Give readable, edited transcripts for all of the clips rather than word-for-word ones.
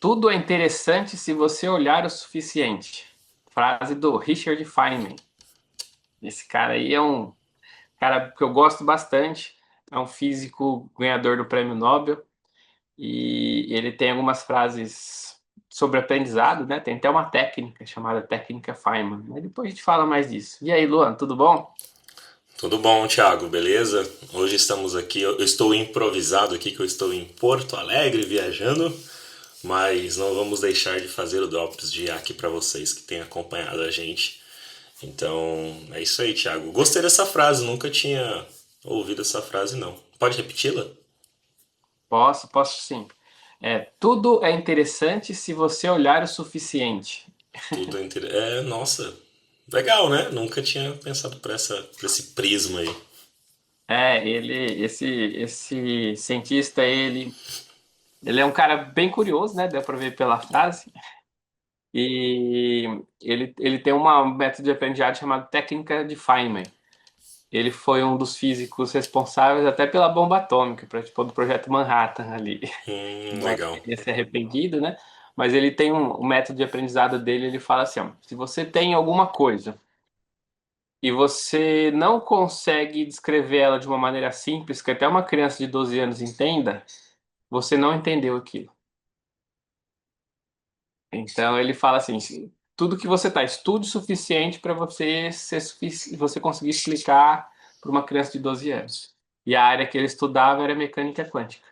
Tudo é interessante se você olhar o suficiente. Frase do Richard Feynman. Esse cara aí é um cara que eu gosto bastante. É um físico ganhador do Prêmio Nobel e ele tem algumas frases sobre aprendizado, né? Tem até uma técnica chamada técnica Feynman. Mas depois a gente fala mais disso. E aí, Luan, tudo bom? Tudo bom, Thiago? Beleza? Hoje estamos aqui. Eu estou improvisado aqui, que eu estou em Porto Alegre viajando, mas não vamos deixar de fazer o Drops de aqui para vocês que têm acompanhado a gente. Então, é isso aí, Thiago. Gostei dessa frase, nunca tinha ouvido essa frase, não. Pode repeti-la? Posso sim. Tudo é interessante se você olhar o suficiente. Nossa, legal, né? Nunca tinha pensado por esse prisma aí. Esse cientista, ele é um cara bem curioso, né? Deu para ver pela frase. E ele tem um método de aprendizagem chamado técnica de Feynman. Ele foi um dos físicos responsáveis até pela bomba atômica, para tipo, do projeto Manhattan ali. Embora Legal. ele tenha se arrependido, né? Mas ele tem um método de aprendizado dele, ele fala assim, ó, se você tem alguma coisa e você não consegue descrever ela de uma maneira simples, que até uma criança de 12 anos entenda, você não entendeu aquilo. Então ele fala assim, tudo que você tá, estude o suficiente para você conseguir explicar para uma criança de 12 anos. E a área que ele estudava era mecânica quântica.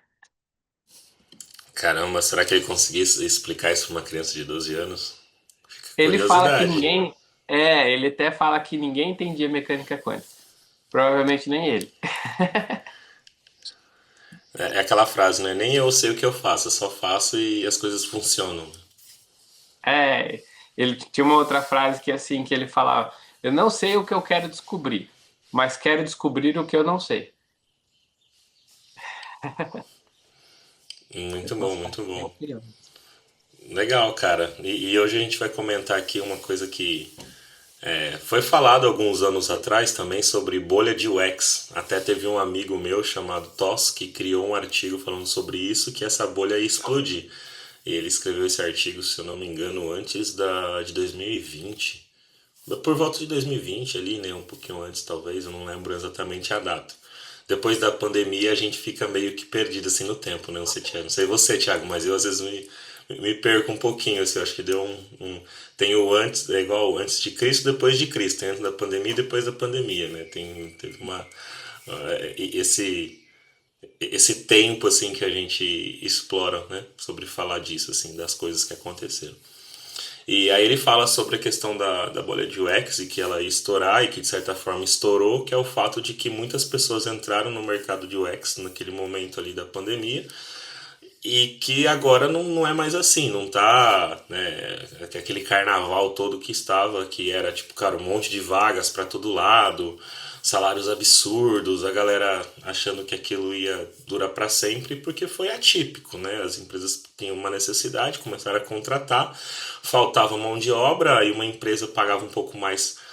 Caramba, será que ele conseguiu explicar isso para uma criança de 12 anos? Fica Ele fala que curiosidade. ele até fala que ninguém entendia mecânica quântica. Provavelmente nem ele. É aquela frase, né? Nem eu sei o que eu faço, eu só faço e as coisas funcionam. É, ele tinha uma outra frase que é assim, que ele falava, eu não sei o que eu quero descobrir, mas quero descobrir o que eu não sei. Eu Muito bom, gostava muito da bom. opinião. Legal, cara. E hoje a gente vai comentar aqui uma coisa que foi falado alguns anos atrás também sobre bolha de UX. Até teve um amigo meu chamado Toss que criou um artigo falando sobre isso, que essa bolha ia explodir. E ele escreveu esse artigo, se eu não me engano, antes de 2020. Por volta de 2020 ali, né? Um pouquinho antes talvez, eu não lembro exatamente a data. Depois da pandemia a gente fica meio que perdido assim no tempo, né? Não sei, Thiago, não sei você, Thiago, mas eu às vezes me perco um pouquinho, assim, eu acho que deu tem o antes, é igual antes de Cristo, depois de Cristo, tem antes da pandemia e depois da pandemia, né? Teve esse esse tempo assim que a gente explora, né, sobre falar disso assim, das coisas que aconteceram. E aí ele fala sobre a questão da bolha de UX e que ela ia estourar e que de certa forma estourou, que é o fato de que muitas pessoas entraram no mercado de UX naquele momento ali da pandemia e que agora não é mais assim, não tá, né, aquele carnaval todo que estava, que era tipo, cara, um monte de vagas para todo lado, salários absurdos, a galera achando que aquilo ia durar para sempre, porque foi atípico, né? As empresas tinham uma necessidade, começaram a contratar, faltava mão de obra, aí uma empresa pagava um pouco mais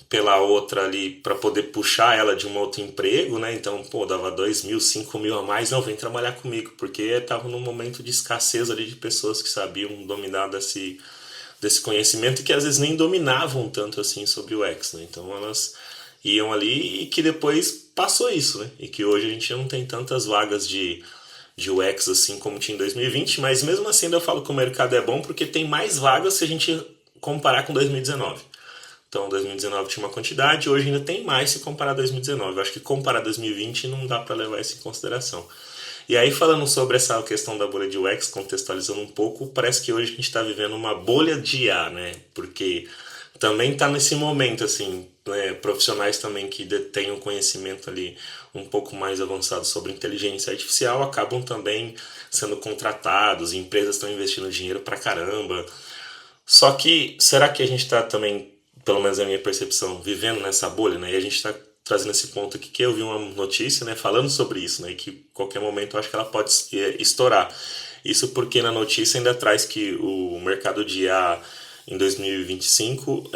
pela outra ali para poder puxar ela de um outro emprego, né? Então, pô, dava 2.000, 5.000 a mais, não, vem trabalhar comigo, porque tava num momento de escassez ali de pessoas que sabiam dominar desse conhecimento e que às vezes nem dominavam tanto assim sobre o X, né? Então elas iam ali e que depois passou isso, né? E que hoje a gente não tem tantas vagas de UX assim como tinha em 2020, mas mesmo assim ainda falo que o mercado é bom porque tem mais vagas se a gente comparar com 2019. Então 2019 tinha uma quantidade, hoje ainda tem mais se comparar a 2019. Eu acho que comparar 2020 não dá para levar isso em consideração. E aí falando sobre essa questão da bolha de UX, contextualizando um pouco, parece que hoje a gente está vivendo uma bolha de IA, né? Porque também está nesse momento assim, né, profissionais também que detêm um conhecimento ali um pouco mais avançado sobre inteligência artificial acabam também sendo contratados, empresas estão investindo dinheiro pra caramba. Só que será que a gente está também, pelo menos a minha percepção, vivendo nessa bolha, né? E a gente está trazendo esse ponto aqui que eu vi uma notícia, né, falando sobre isso, né, e que a qualquer momento eu acho que ela pode estourar. Isso porque na notícia ainda traz que o mercado de IA em 2025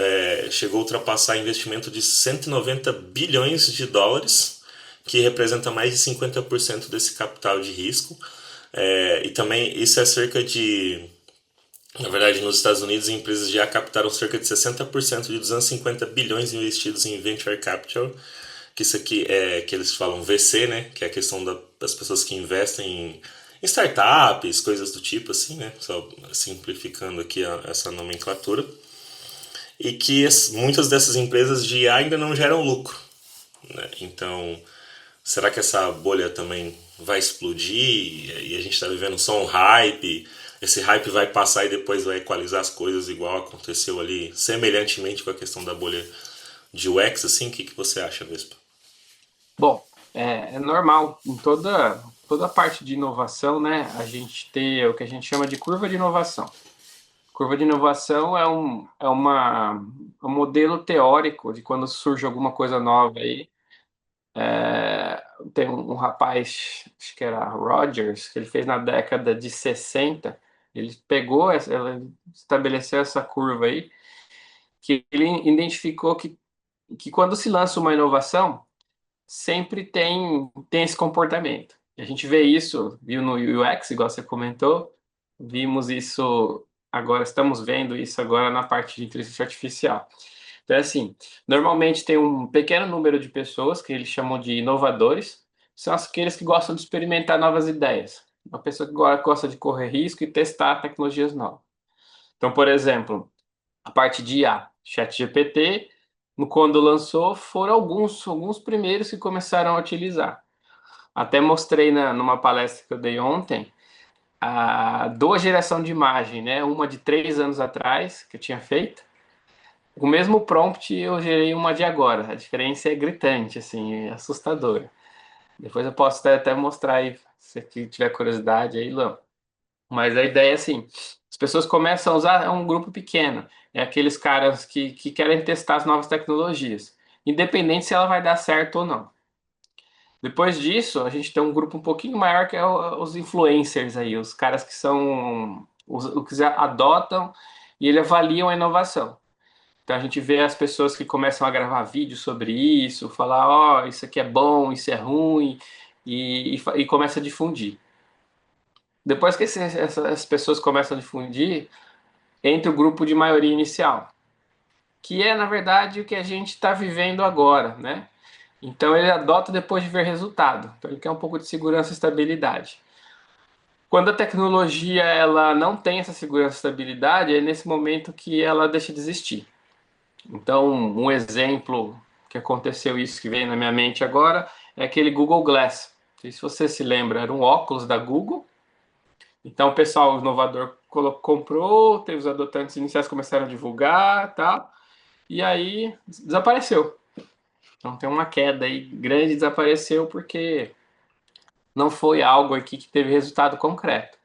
chegou a ultrapassar investimento de 190 bilhões de dólares, que representa mais de 50% desse capital de risco. E também isso é cerca de Na verdade, nos Estados Unidos, empresas já captaram cerca de 60% de 250 bilhões investidos em venture capital, que isso aqui é que eles falam VC, né? Que é a questão das pessoas que investem em startups, coisas do tipo assim, né? Só simplificando aqui essa nomenclatura. E que muitas dessas empresas de IA ainda não geram lucro, né? Então, será que essa bolha também vai explodir e a gente está vivendo só um hype? Esse hype vai passar e depois vai equalizar as coisas igual aconteceu ali, semelhantemente com a questão da bolha de UX, assim? O que você acha, Vespa? Bom, é normal em toda parte de inovação, né? A gente ter o que a gente chama de curva de inovação. Curva de inovação é um modelo teórico de quando surge alguma coisa nova aí. Tem um rapaz, acho que era Rogers, que ele fez na década de 60. Ele pegou, ele estabeleceu essa curva aí, que ele identificou que quando se lança uma inovação, sempre tem esse comportamento. A gente vê isso, viu no UX, igual você comentou, vimos isso agora, estamos vendo isso agora na parte de inteligência artificial. Então, é assim, normalmente tem um pequeno número de pessoas que eles chamam de inovadores, são aqueles que gostam de experimentar novas ideias. Uma pessoa que gosta de correr risco e testar tecnologias novas. Então, por exemplo, a parte de IA, ChatGPT, quando lançou, foram alguns primeiros que começaram a utilizar. Até mostrei numa palestra que eu dei ontem, duas gerações de imagem, né? Uma de 3 anos atrás, que eu tinha feito. O mesmo prompt eu gerei uma de agora. A diferença é gritante, assim, é assustadora. Depois eu posso até mostrar aí, se você tiver curiosidade aí, Lã. Mas a ideia é assim, as pessoas começam a usar, é um grupo pequeno, é aqueles caras que querem testar as novas tecnologias, independente se ela vai dar certo ou não. Depois disso, a gente tem um grupo um pouquinho maior que é os influencers aí, os caras que são os que adotam e eles avaliam a inovação. Então a gente vê as pessoas que começam a gravar vídeos sobre isso, falar, ó, isso aqui é bom, isso é ruim, e começa a difundir. Depois que essas pessoas começam a difundir, entre o grupo de maioria inicial, que é, na verdade, o que a gente está vivendo agora, né? Então ele adota depois de ver resultado. Então ele quer um pouco de segurança e estabilidade. Quando a tecnologia ela não tem essa segurança e estabilidade, é nesse momento que ela deixa de existir. Então, um exemplo que aconteceu isso que veio na minha mente agora é aquele Google Glass. Não sei se você se lembra, era um óculos da Google. Então, o pessoal inovador comprou, teve os adotantes iniciais começaram a divulgar, tal, e aí desapareceu. Então, tem uma queda aí grande, desapareceu porque não foi algo aqui que teve resultado concreto.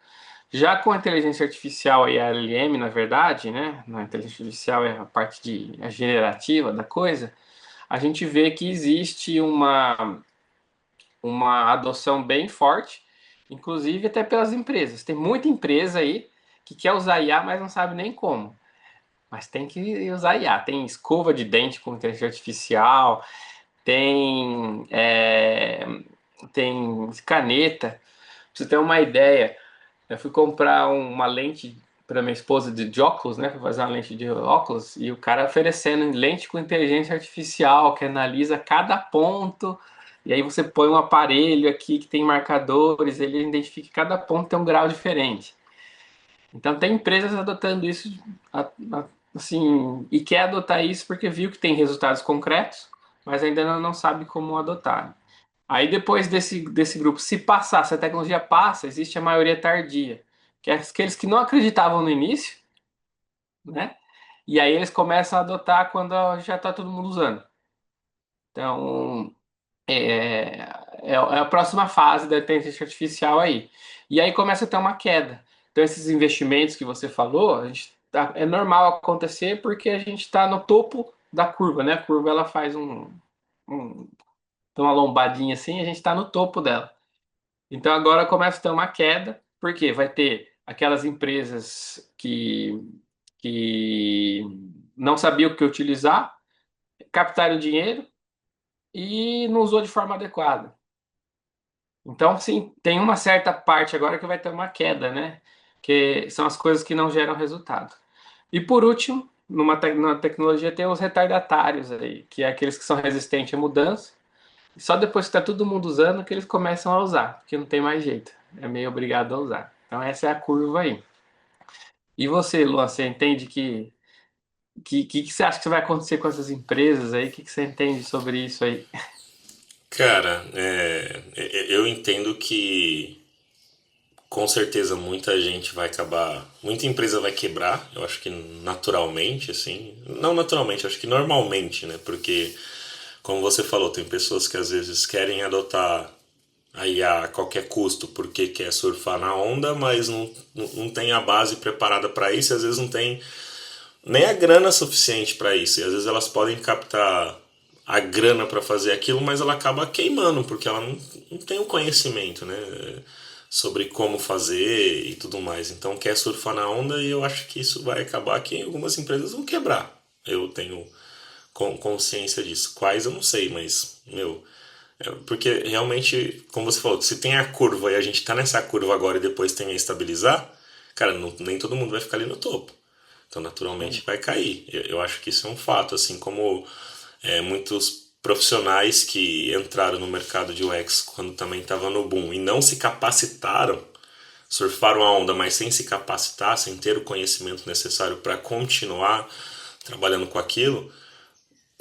Já com a inteligência artificial e a LLM, na verdade, né, a inteligência artificial é a parte a generativa da coisa, a gente vê que existe uma adoção bem forte, inclusive até pelas empresas. Tem muita empresa aí que quer usar IA, mas não sabe nem como. Mas tem que usar IA. Tem escova de dente com inteligência artificial, tem caneta. Pra você ter uma ideia, eu fui comprar uma lente para minha esposa de óculos, né? Para fazer uma lente de óculos, e o cara oferecendo lente com inteligência artificial que analisa cada ponto. E aí você põe um aparelho aqui que tem marcadores, ele identifica que cada ponto tem um grau diferente. Então tem empresas adotando isso assim, e quer adotar isso porque viu que tem resultados concretos, mas ainda não sabe como adotar. Aí depois desse grupo, se passar, se a tecnologia passa, existe a maioria tardia, que é aqueles que não acreditavam no início, né? E aí eles começam a adotar quando já está todo mundo usando. Então, é a próxima fase da inteligência artificial aí. E aí começa a ter uma queda. Então, esses investimentos que você falou, é normal acontecer porque a gente está no topo da curva, né? A curva ela faz um, uma lombadinha assim, a gente está no topo dela. Então agora começa a ter uma queda, porque vai ter aquelas empresas que não sabiam o que utilizar, captaram dinheiro e não usou de forma adequada. Então, sim, tem uma certa parte agora que vai ter uma queda, né? que são as coisas que não geram resultado. E por último, numa tecnologia tem os retardatários aí, que é aqueles que são resistentes à mudança. E só depois que está todo mundo usando que eles começam a usar, porque não tem mais jeito. É meio obrigado a usar. Então essa é a curva aí. E você, Luan, você entende que você acha que vai acontecer com essas empresas aí? O que você entende sobre isso aí? Cara, eu entendo que com certeza muita gente vai acabar, muita empresa vai quebrar, eu acho que naturalmente, assim, não naturalmente, acho que normalmente, né? Porque, como você falou, tem pessoas que às vezes querem adotar a IA a qualquer custo porque quer surfar na onda, mas não tem a base preparada para isso e às vezes não tem nem a grana suficiente para isso. E às vezes elas podem captar a grana para fazer aquilo, mas ela acaba queimando porque ela não tem o conhecimento, né? Sobre como fazer e tudo mais. Então quer surfar na onda e eu acho que isso vai acabar que algumas empresas vão quebrar. Eu tenho consciência disso. Quais eu não sei, mas, meu, porque realmente, como você falou, se tem a curva e a gente tá nessa curva agora e depois tem a estabilizar, cara, nem todo mundo vai ficar ali no topo. Então, naturalmente, vai cair. Eu acho que isso é um fato, assim como muitos profissionais que entraram no mercado de UX quando também estava no boom e não se capacitaram, surfaram a onda, mas sem se capacitar, sem ter o conhecimento necessário para continuar trabalhando com aquilo,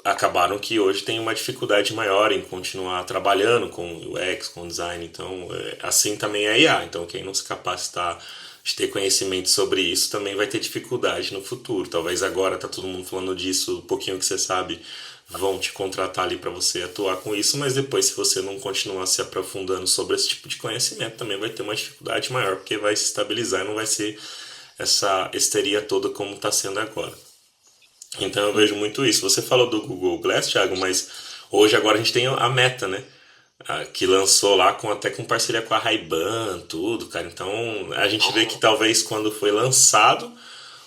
acabaram que hoje tem uma dificuldade maior em continuar trabalhando com UX, com design. Então, assim também é IA. Então, quem não se capacitar de ter conhecimento sobre isso também vai ter dificuldade no futuro. Talvez agora tá todo mundo falando disso, um pouquinho que você sabe, vão te contratar ali para você atuar com isso, mas depois se você não continuar se aprofundando sobre esse tipo de conhecimento, também vai ter uma dificuldade maior, porque vai se estabilizar e não vai ser essa histeria toda como está sendo agora. Então eu vejo muito isso. Você falou do Google Glass, Thiago, mas hoje agora a gente tem a Meta, né? Que lançou lá até com parceria com a Ray-Ban, tudo, cara. Então a gente vê que talvez quando foi lançado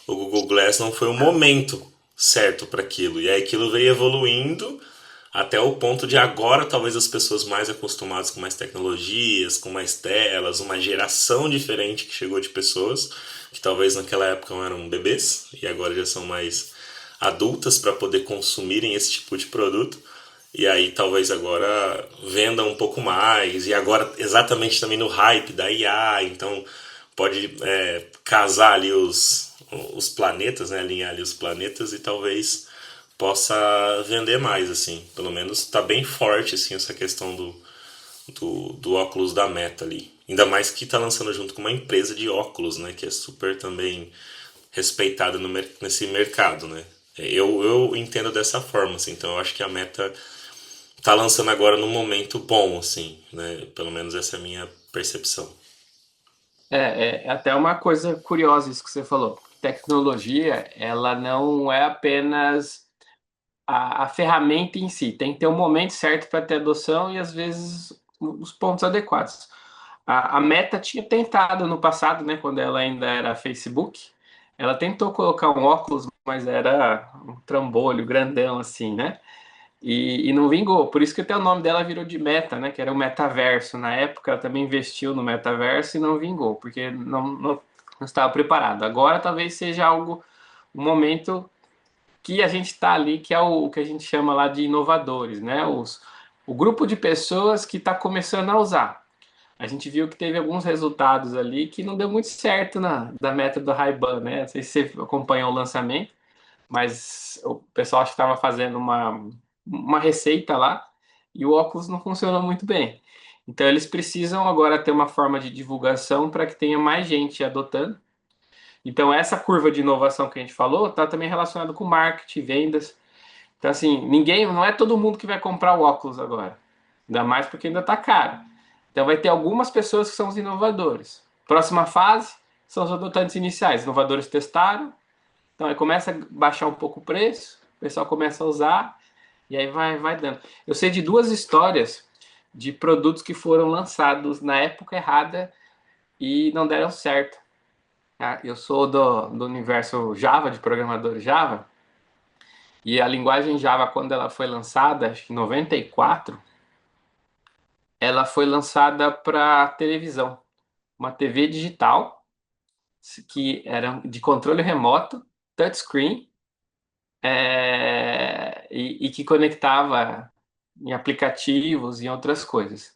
o Google Glass não foi o momento certo para aquilo. E aí aquilo veio evoluindo até o ponto de agora talvez as pessoas mais acostumadas com mais tecnologias, com mais telas, uma geração diferente que chegou de pessoas que talvez naquela época não eram bebês e agora já são mais adultas para poder consumirem esse tipo de produto. E aí talvez agora venda um pouco mais. E agora exatamente também no hype da IA. Então pode casar ali os planetas, né? Alinhar ali os planetas e talvez possa vender mais, assim. Pelo menos está bem forte assim, essa questão do óculos da Meta ali. Ainda mais que está lançando junto com uma empresa de óculos, né? Que é super também respeitada nesse mercado, né? Eu entendo dessa forma, assim. Então eu acho que a Meta tá lançando agora num momento bom, assim, né? Pelo menos essa é a minha percepção. É até uma coisa curiosa isso que você falou. Tecnologia, ela não é apenas a ferramenta em si, tem que ter um momento certo para ter adoção e às vezes os pontos adequados. A Meta tinha tentado no passado, né, quando ela ainda era Facebook, ela tentou colocar um óculos, mas era um trambolho grandão assim, né? E não vingou. Por isso que até o nome dela virou de Meta, né? Que era o metaverso. Na época ela também investiu no metaverso e não vingou, porque não estava preparado. Agora talvez seja algo, um momento que a gente está ali, que é o que a gente chama lá de inovadores, né? O grupo de pessoas que está começando a usar. A gente viu que teve alguns resultados ali que não deu muito certo da meta do Ray-Ban, né? Não sei se você acompanhou o lançamento, mas o pessoal acho que estava fazendo uma receita lá e o óculos não funcionou muito bem. Então eles precisam agora ter uma forma de divulgação para que tenha mais gente adotando. Então essa curva de inovação que a gente falou está também relacionada com marketing, vendas. Então assim, não é todo mundo que vai comprar o óculos agora. Ainda mais porque ainda está caro. Então vai ter algumas pessoas que são os inovadores. Próxima fase são os adotantes iniciais. Inovadores testaram, então aí começa a baixar um pouco o preço, o pessoal começa a usar e aí vai dando. Eu sei de duas histórias de produtos que foram lançados na época errada e não deram certo. Eu sou do universo Java, de programador Java, e a linguagem Java, quando ela foi lançada, acho que em 94, ela foi lançada para televisão, uma TV digital. que eram de controle remoto, touchscreen, e que conectava em aplicativos e outras coisas.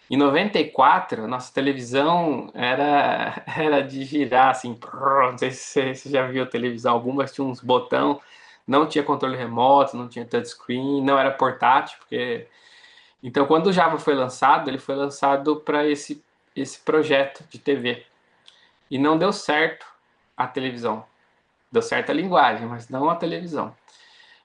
Em 94, nossa televisão era de girar assim. Não sei se você já viu televisão, algumas tinham uns botão, não tinha controle remoto, não tinha touchscreen, não era portátil, porque então quando o Java foi lançado, ele foi lançado para esse projeto de TV e não deu certo a televisão. Deu certo a linguagem, mas não a televisão.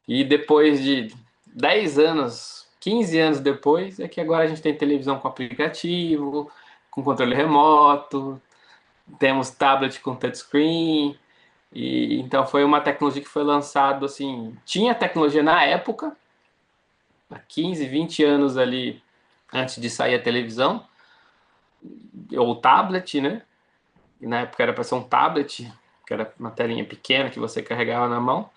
E depois de 10 anos, 15 anos depois, é que agora a gente tem televisão com aplicativo, com controle remoto, temos tablet com touchscreen. E então foi uma tecnologia que foi lançada assim, tinha tecnologia na época, há 15, 20 anos ali antes de sair a televisão, ou tablet, né? E na época era para ser um tablet, que era uma telinha pequena que você carregava na mão,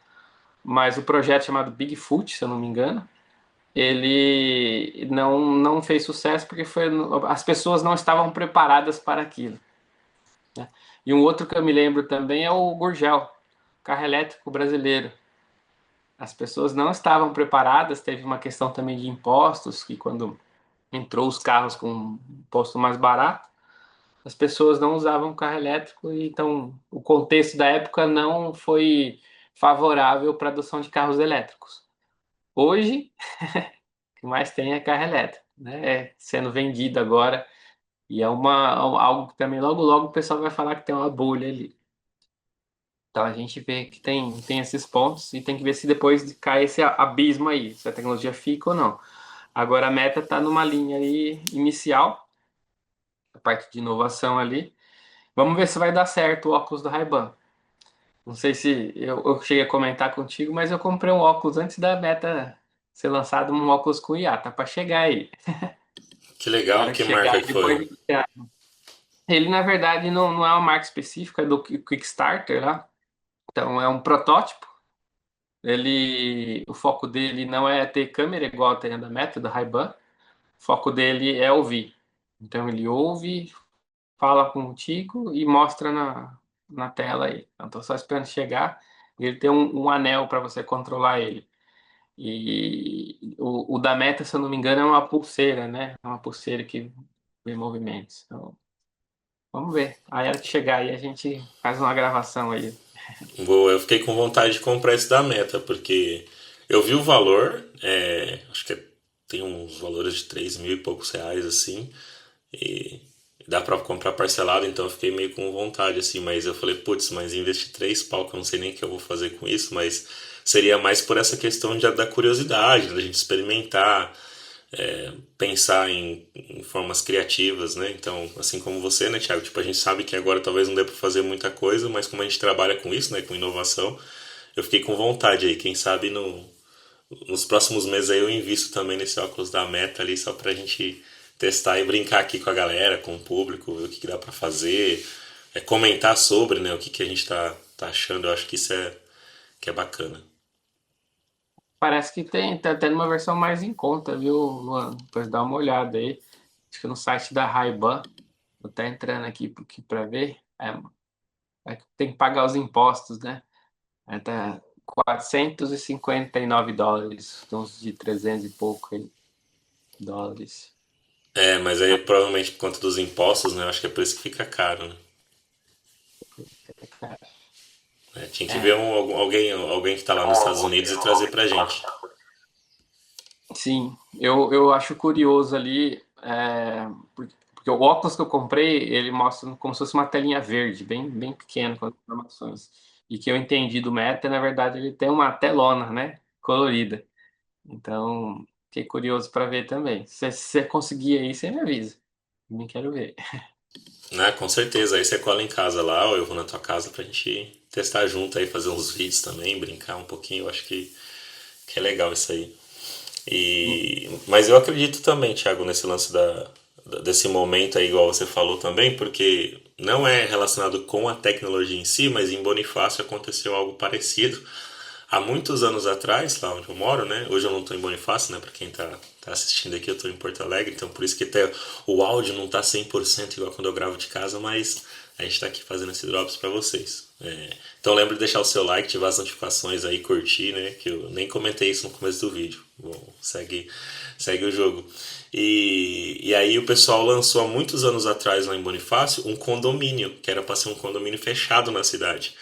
mas o projeto chamado Bigfoot, se eu não me engano, ele não fez sucesso porque as pessoas não estavam preparadas para aquilo, né? E um outro que eu me lembro também é o Gurgel, carro elétrico brasileiro. As pessoas não estavam preparadas, teve uma questão também de impostos, que quando entrou os carros com imposto mais barato, as pessoas não usavam carro elétrico, e então o contexto da época não foi favorável para a adoção de carros elétricos. Hoje, o que mais tem é carro elétrico, né? É sendo vendido agora, e é algo que também logo logo o pessoal vai falar que tem uma bolha ali. Então a gente vê que tem esses pontos e tem que ver se depois cai esse abismo aí, se a tecnologia fica ou não. Agora a Meta está numa linha aí inicial, a parte de inovação ali. Vamos ver se vai dar certo o óculos do Ray-Ban. Não sei se eu cheguei a comentar contigo, mas eu comprei um óculos antes da Meta ser lançado, um óculos com IA, tá para chegar aí. Que A legal, hora que que chegar marca aí, que depois foi? de... Ele, na verdade, não é uma marca específica, é do Kickstarter lá. Então, é um protótipo. O foco dele não é ter câmera igual tem a da Meta, da Ray-Ban. O foco dele é ouvir. Então, ele ouve, fala contigo e mostra na tela aí. Então, tô só esperando chegar. Ele tem um anel para você controlar ele. E o da Meta, se eu não me engano, é uma pulseira, né? É uma pulseira que vê movimentos. Então, vamos ver. Aí, a hora que chegar aí, a gente faz uma gravação aí. Boa, eu fiquei com vontade de comprar esse da Meta, porque eu vi o valor, acho que tem uns valores de 3 mil e poucos reais, assim, e dá pra comprar parcelado, então eu fiquei meio com vontade, assim, mas eu falei, putz, mas investir 3 pau, que eu não sei nem o que eu vou fazer com isso, mas seria mais por essa questão da curiosidade, da gente experimentar, pensar em formas criativas, né? Então, assim como você, né, Thiago? Tipo, a gente sabe que agora talvez não dê para fazer muita coisa, mas como a gente trabalha com isso, né, com inovação, eu fiquei com vontade aí. Quem sabe nos próximos meses aí eu invisto também nesse óculos da Meta ali, só pra gente testar e brincar aqui com a galera, com o público, ver o que dá para fazer, comentar sobre, né, o que a gente tá achando. Eu acho que isso que é bacana. Parece que tá até numa versão mais em conta, viu, Luan? Depois dá uma olhada aí. Acho que no site da Ray-Ban, vou estar entrando aqui para ver. Tem que pagar os impostos, né? Tá US$ 459, uns de 300 e pouco aí, dólares. É, mas aí provavelmente por conta dos impostos, né? Eu acho que é por isso que fica caro, né? Tinha que ver É, alguém que tá lá nos Estados Unidos e trazer pra gente. sim, eu acho curioso ali, porque o óculos que eu comprei, ele mostra como se fosse uma telinha verde, bem pequena, com as informações. E que eu entendi do Meta, na verdade, ele tem uma telona, né, colorida. Então, fiquei curioso para ver também. Se você conseguir aí, você me avisa. Também quero ver. Né, com certeza. Aí você cola em casa lá, ou eu vou na tua casa pra gente testar junto aí, fazer uns vídeos também, brincar um pouquinho. Eu acho que é legal isso aí. Mas eu acredito também, Thiago, nesse lance desse momento aí, igual você falou também, porque não é relacionado com a tecnologia em si, mas em Bonifácio aconteceu algo parecido. Há muitos anos atrás, lá onde eu moro, né? Hoje eu não estou em Bonifácio, né? Para quem tá tá assistindo aqui, eu tô em Porto Alegre, então por isso que até o áudio não tá 100% igual quando eu gravo de casa, mas a gente tá aqui fazendo esse drops pra vocês. Então lembra de deixar o seu like, ativar as notificações aí, curtir, né? Que eu nem comentei isso no começo do vídeo. Bom, segue o jogo. E aí o pessoal lançou há muitos anos atrás lá em Bonifácio um condomínio, que era para ser um condomínio fechado na cidade.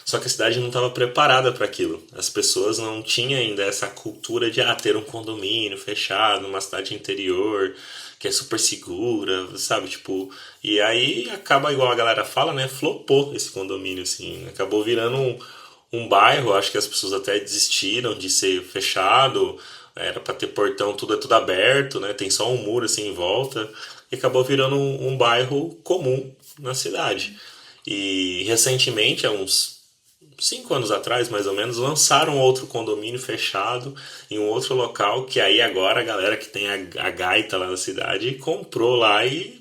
Só que a cidade não estava preparada para aquilo. As pessoas não tinham ainda essa cultura de ter um condomínio fechado numa cidade interior que é super segura, sabe? Tipo, e aí acaba igual a galera fala, né? Flopou esse condomínio assim, acabou virando um bairro, acho que as pessoas até desistiram de ser fechado, era para ter portão, tudo é tudo aberto, né? Tem só um muro assim em volta, e acabou virando um bairro comum na cidade. E recentemente, há uns 5 anos atrás, mais ou menos, lançaram outro condomínio fechado em um outro local, que aí agora a galera que tem a gaita lá na cidade comprou lá e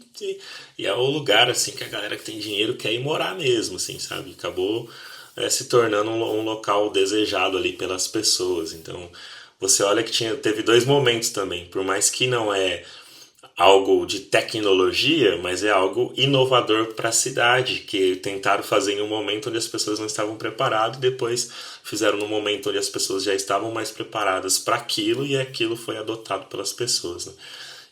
é o lugar assim que a galera que tem dinheiro quer ir morar mesmo, assim, sabe? Acabou se tornando um local desejado ali pelas pessoas. Então, você olha que teve dois momentos também, por mais que não é algo de tecnologia, mas é algo inovador para a cidade, que tentaram fazer em um momento onde as pessoas não estavam preparadas e depois fizeram no momento onde as pessoas já estavam mais preparadas para aquilo e aquilo foi adotado pelas pessoas, né?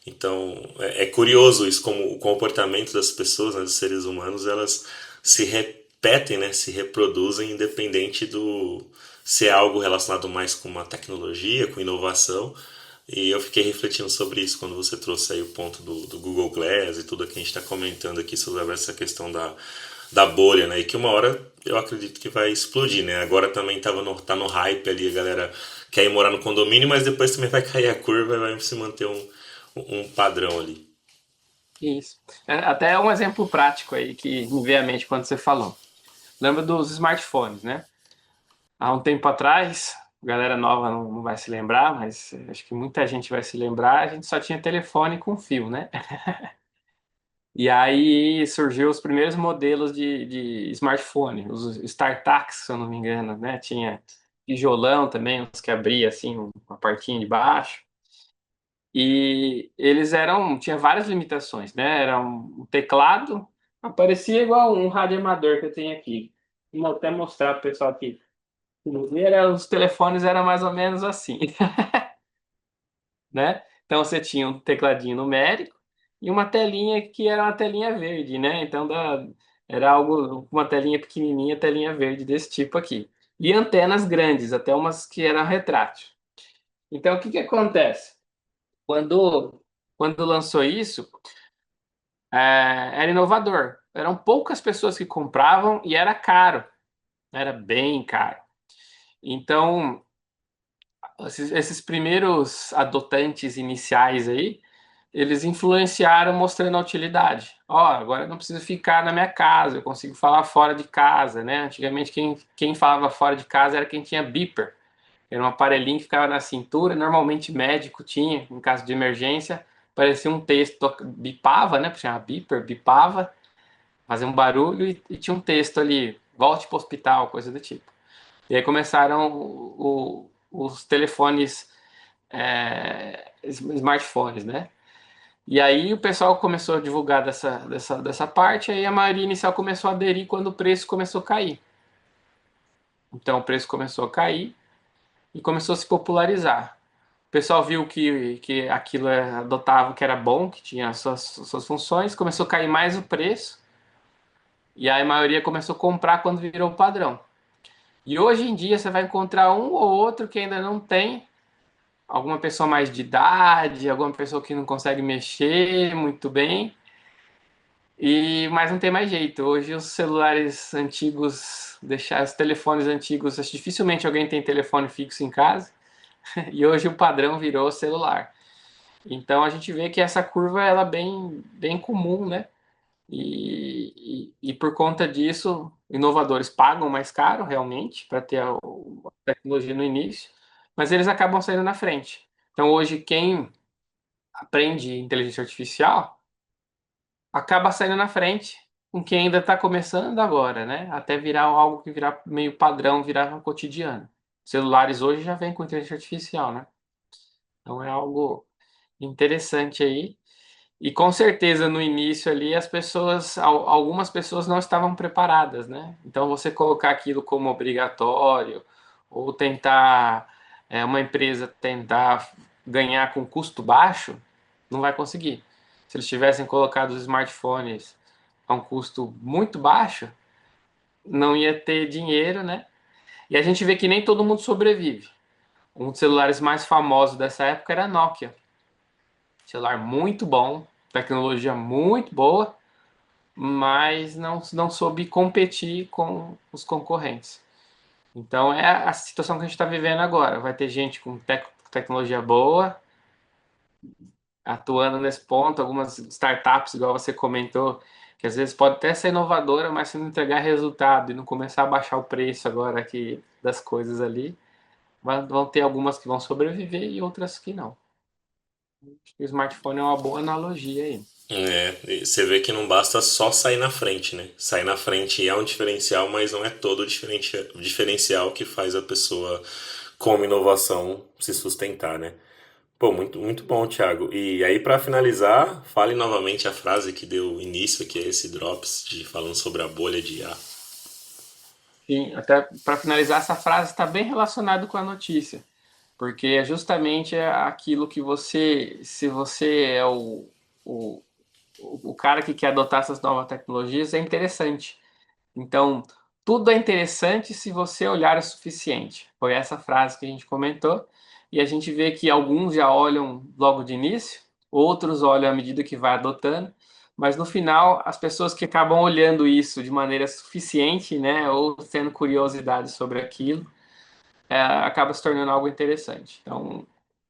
Então é curioso isso, como o comportamento das pessoas, né, dos seres humanos, elas se repetem, né, se reproduzem independente do se é algo relacionado mais com uma tecnologia, com inovação. E eu fiquei refletindo sobre isso quando você trouxe aí o ponto do Google Glass e tudo que a gente está comentando aqui sobre essa questão da bolha, né? E que uma hora eu acredito que vai explodir, né? Agora também tá no hype ali, a galera quer ir morar no condomínio, mas depois também vai cair a curva e vai se manter um padrão ali. Isso. Até um exemplo prático aí que me veio à mente quando você falou. Lembra dos smartphones, né? Há um tempo atrás, a galera nova não vai se lembrar, mas acho que muita gente vai se lembrar, a gente só tinha telefone com fio, né? E aí surgiu os primeiros modelos de smartphone, os StarTACs, se eu não me engano, né? Tinha tijolão também, uns que abria assim, uma partinha de baixo. E eles tinha várias limitações, né? Era um teclado, aparecia igual um rádio amador que eu tenho aqui. Vou até mostrar para o pessoal aqui. Os telefones eram mais ou menos assim, né? Então você tinha um tecladinho numérico e uma telinha que era uma telinha verde, né? Então era algo, uma telinha pequenininha, telinha verde desse tipo aqui. E antenas grandes, até umas que eram retrátil. Então o que que acontece? Quando, quando lançou isso, era inovador. Eram poucas pessoas que compravam e era caro, era bem caro. Então, esses primeiros adotantes iniciais aí, eles influenciaram mostrando a utilidade. Ó, agora eu não preciso ficar na minha casa, eu consigo falar fora de casa, né? Antigamente quem falava fora de casa era quem tinha beeper. Era um aparelhinho que ficava na cintura, normalmente médico tinha, em caso de emergência, parecia um texto, bipava, né? Porque chama beeper, bipava, fazia um barulho e tinha um texto ali, volte para o hospital, coisa do tipo. E aí começaram os telefones, smartphones, né? E aí o pessoal começou a divulgar dessa parte, aí a maioria inicial começou a aderir quando o preço começou a cair. Então o preço começou a cair e começou a se popularizar. O pessoal viu que aquilo adotava que era bom, que tinha suas funções, começou a cair mais o preço, e aí a maioria começou a comprar quando virou padrão. E hoje em dia você vai encontrar um ou outro que ainda não tem, alguma pessoa mais de idade, alguma pessoa que não consegue mexer muito bem, mas não tem mais jeito. Hoje os celulares antigos, deixar os telefones antigos, dificilmente alguém tem telefone fixo em casa, e hoje o padrão virou celular. Então a gente vê que essa curva ela é bem comum, né? E por conta disso, inovadores pagam mais caro realmente para ter a tecnologia no início, mas eles acabam saindo na frente. Então hoje quem aprende inteligência artificial acaba saindo na frente com quem ainda está começando agora, né? Até virar algo que virar meio padrão, virar cotidiano. Celulares hoje já vêm com inteligência artificial, né? Então é algo. Interessante aí. E com certeza no início ali algumas pessoas não estavam preparadas, né? Então você colocar aquilo como obrigatório ou tentar uma empresa tentar ganhar com custo baixo, não vai conseguir. Se eles tivessem colocado os smartphones a um custo muito baixo, não ia ter dinheiro, né? E a gente vê que nem todo mundo sobrevive. Um dos celulares mais famosos dessa época era a Nokia. Celular muito bom, tecnologia muito boa, mas não soube competir com os concorrentes. Então é a situação que a gente está vivendo agora. Vai ter gente com tecnologia boa atuando nesse ponto, algumas startups, igual você comentou, que às vezes pode até ser inovadora, mas se não entregar resultado e não começar a baixar o preço agora aqui das coisas ali, vão ter algumas que vão sobreviver e outras que não. Acho que o smartphone é uma boa analogia aí. É, e você vê que não basta só sair na frente, né? Sair na frente é um diferencial, mas não é todo o diferencial que faz a pessoa com inovação se sustentar, né? Pô, muito, muito bom, Thiago. E aí, para finalizar, fale novamente a frase que deu início aqui a esse Drops, falando sobre a bolha de IA. Sim, até para finalizar, essa frase está bem relacionada com a notícia, porque é justamente aquilo que se você é o, o cara que quer adotar essas novas tecnologias, é interessante. Então, tudo é interessante se você olhar o suficiente. Foi essa frase que a gente comentou, e a gente vê que alguns já olham logo de início, outros olham à medida que vai adotando, mas no final, as pessoas que acabam olhando isso de maneira suficiente, né, ou tendo curiosidade sobre aquilo, acaba se tornando algo interessante. Então,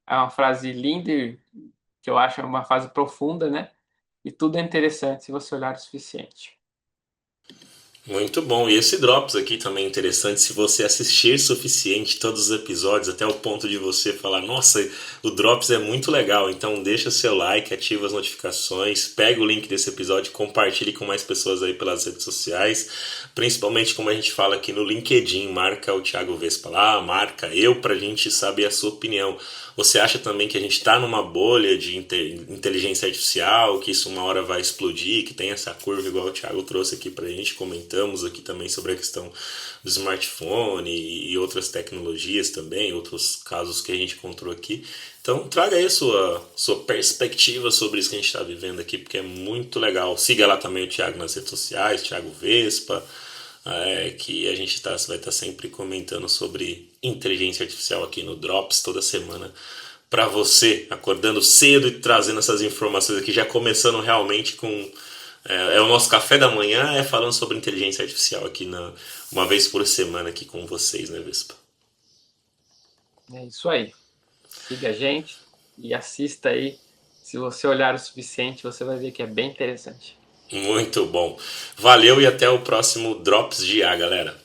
é uma frase linda e que eu acho uma frase profunda, né? E tudo é interessante se você olhar o suficiente. Muito bom. E esse Drops aqui também é interessante se você assistir suficiente todos os episódios, até o ponto de você falar, nossa, o Drops é muito legal. Então deixa seu like, ativa as notificações, pega o link desse episódio, compartilhe com mais pessoas aí pelas redes sociais, principalmente como a gente fala aqui no LinkedIn, marca o Thiago Vespa lá, marca eu pra gente saber a sua opinião. Você acha também que a gente está numa bolha de inteligência artificial, que isso uma hora vai explodir, que tem essa curva igual o Thiago trouxe aqui pra gente, comentamos aqui também sobre a questão do smartphone e outras tecnologias também, outros casos que a gente encontrou aqui. Então traga aí a sua perspectiva sobre isso que a gente está vivendo aqui, porque é muito legal. Siga lá também o Thiago nas redes sociais, Thiago Vespa, que a gente vai estar sempre comentando sobre inteligência artificial aqui no Drops toda semana para você, acordando cedo e trazendo essas informações aqui, já começando realmente com o nosso café da manhã, falando sobre inteligência artificial aqui uma vez por semana aqui com vocês, né, Vespa? É isso aí. Siga a gente e assista aí. Se você olhar o suficiente, você vai ver que é bem interessante. Muito bom. Valeu e até o próximo Drops de A, galera.